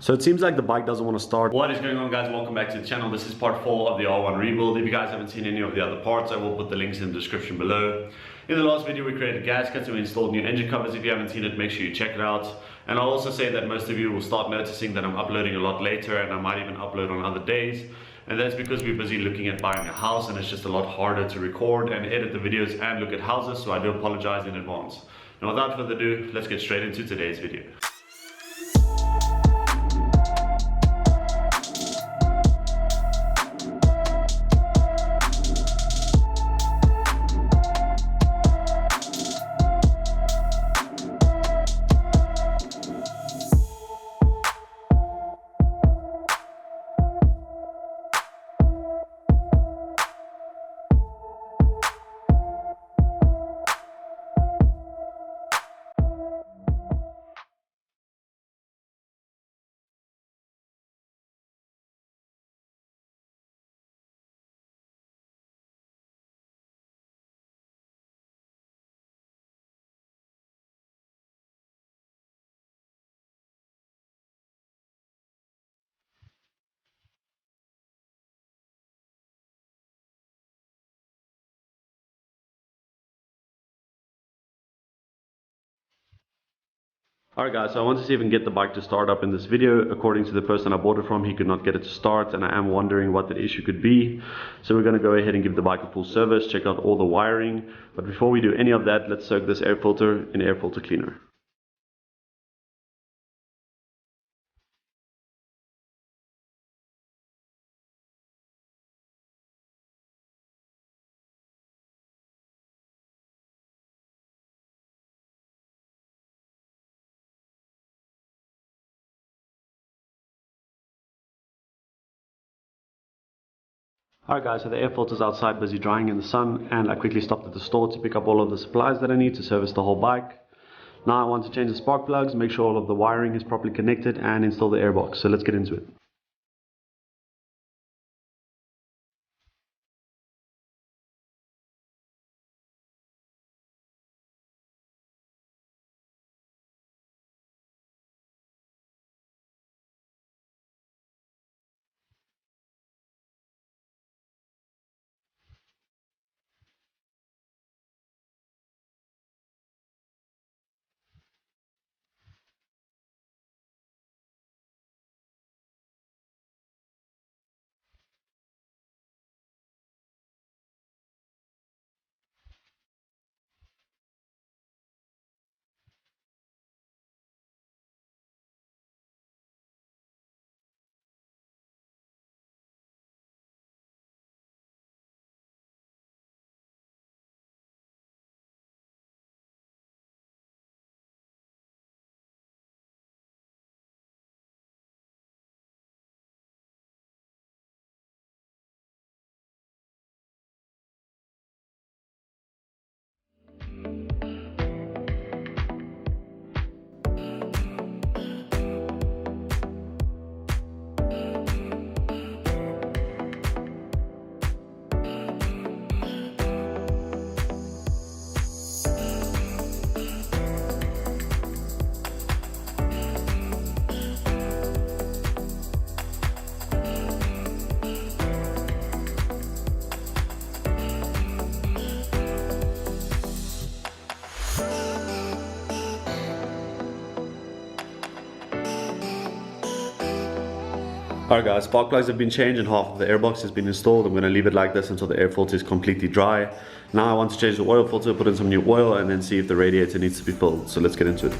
So it seems like the bike doesn't want to start. What is going on, guys? Welcome back to the channel. This is part 4 of the R1 Rebuild. If you guys haven't seen any of the other parts, I will put the links in the description below. In the last video we created gaskets and we installed new engine covers. If you haven't seen it, make sure you check it out. And I'll also say that most of you will start noticing that I'm uploading a lot later, and I might even upload on other days. And that's because we're busy looking at buying a house, and it's just a lot harder to record and edit the videos and look at houses, so I do apologize in advance. And without further ado, let's get straight into today's video. Alright guys, so I want to see if we can get the bike to start up in this video. According to the person I bought it from, he could not get it to start, and I am wondering what that issue could be. So we're going to go ahead and give the bike a full service, check out all the wiring. But before we do any of that, let's soak this air filter in air filter cleaner. Alright guys, so the air filter's outside busy drying in the sun, and I quickly stopped at the store to pick up all of the supplies that I need to service the whole bike. Now I want to change the spark plugs, make sure all of the wiring is properly connected, and install the airbox. So let's get into it. Alright guys, spark plugs have been changed and half of the airbox has been installed. I'm going to leave it like this until the air filter is completely dry. Now I want to change the oil filter, put in some new oil, and then see if the radiator needs to be filled. So let's get into it.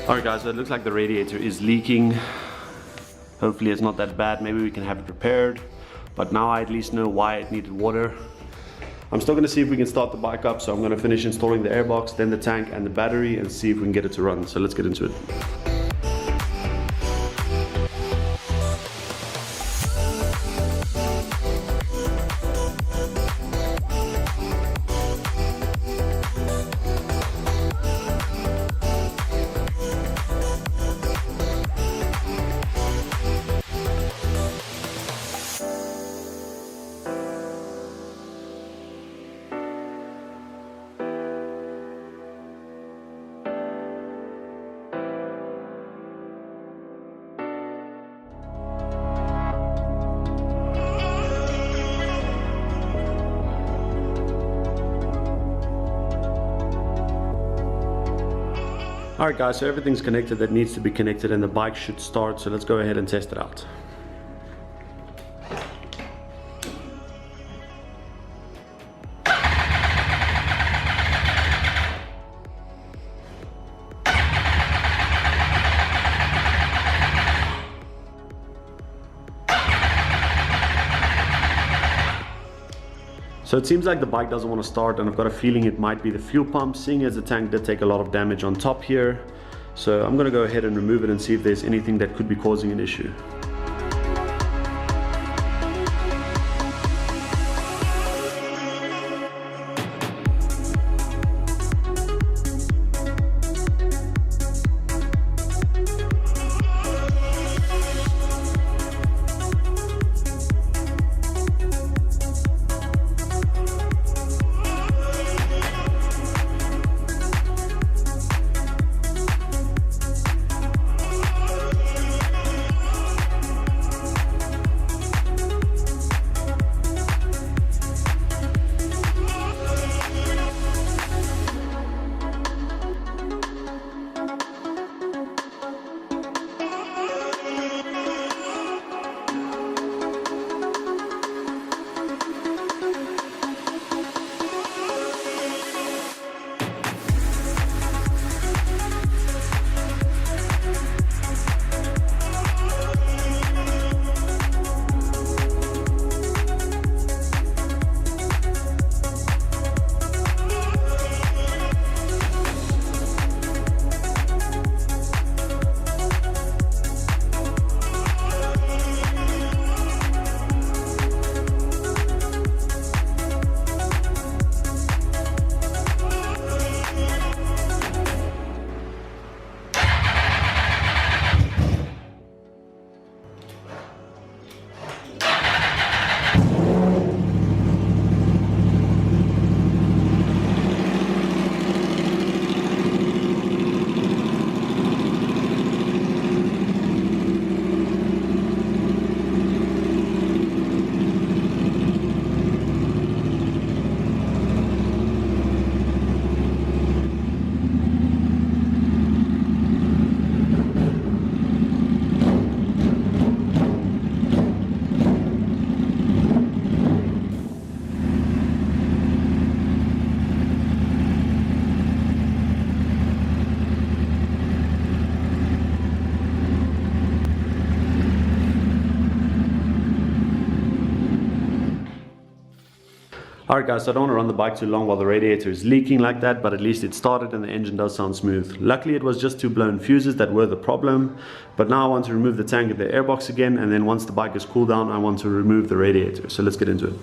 Alright guys, so it looks like the radiator is leaking. Hopefully it's not that bad, maybe we can have it repaired. But now I at least know why it needed water. I'm still gonna see if we can start the bike up, so I'm gonna finish installing the airbox, then the tank and the battery, and see if we can get it to run. So let's get into it. Alright guys, so everything's connected that needs to be connected and the bike should start, so let's go ahead and test it out. So it seems like the bike doesn't want to start, and I've got a feeling it might be the fuel pump, seeing as the tank did take a lot of damage on top here. So I'm going to go ahead and remove it and see if there's anything that could be causing an issue. Alright guys, so I don't want to run the bike too long while the radiator is leaking like that, but at least it started and the engine does sound smooth. Luckily it was just two blown fuses that were the problem, but now I want to remove the tank and the airbox again, and then once the bike is cooled down I want to remove the radiator. So let's get into it.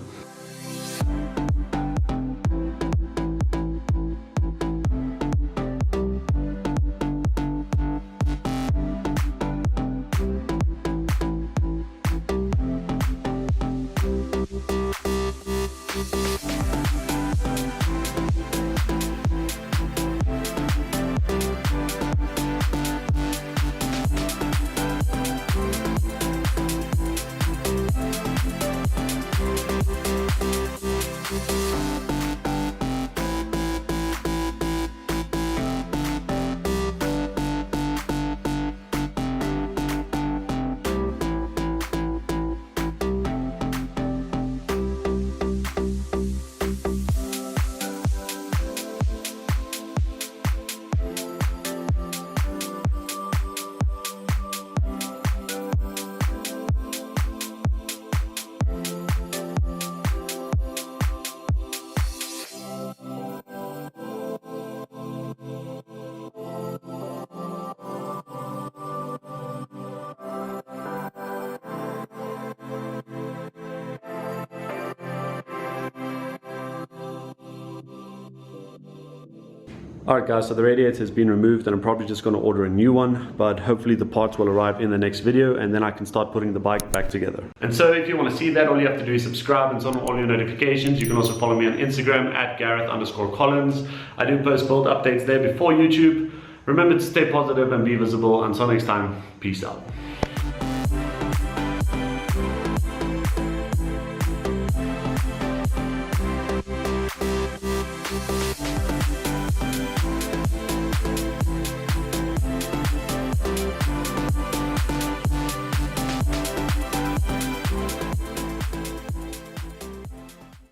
Alright guys, so the radiator has been removed and I'm probably just going to order a new one, but hopefully the parts will arrive in the next video and then I can start putting the bike back together. And so if you want to see that, all you have to do is subscribe and turn on all your notifications. You can also follow me on Instagram at Garreth_Collins. I do post build updates there before YouTube. Remember to stay positive and be visible. Until next time, peace out.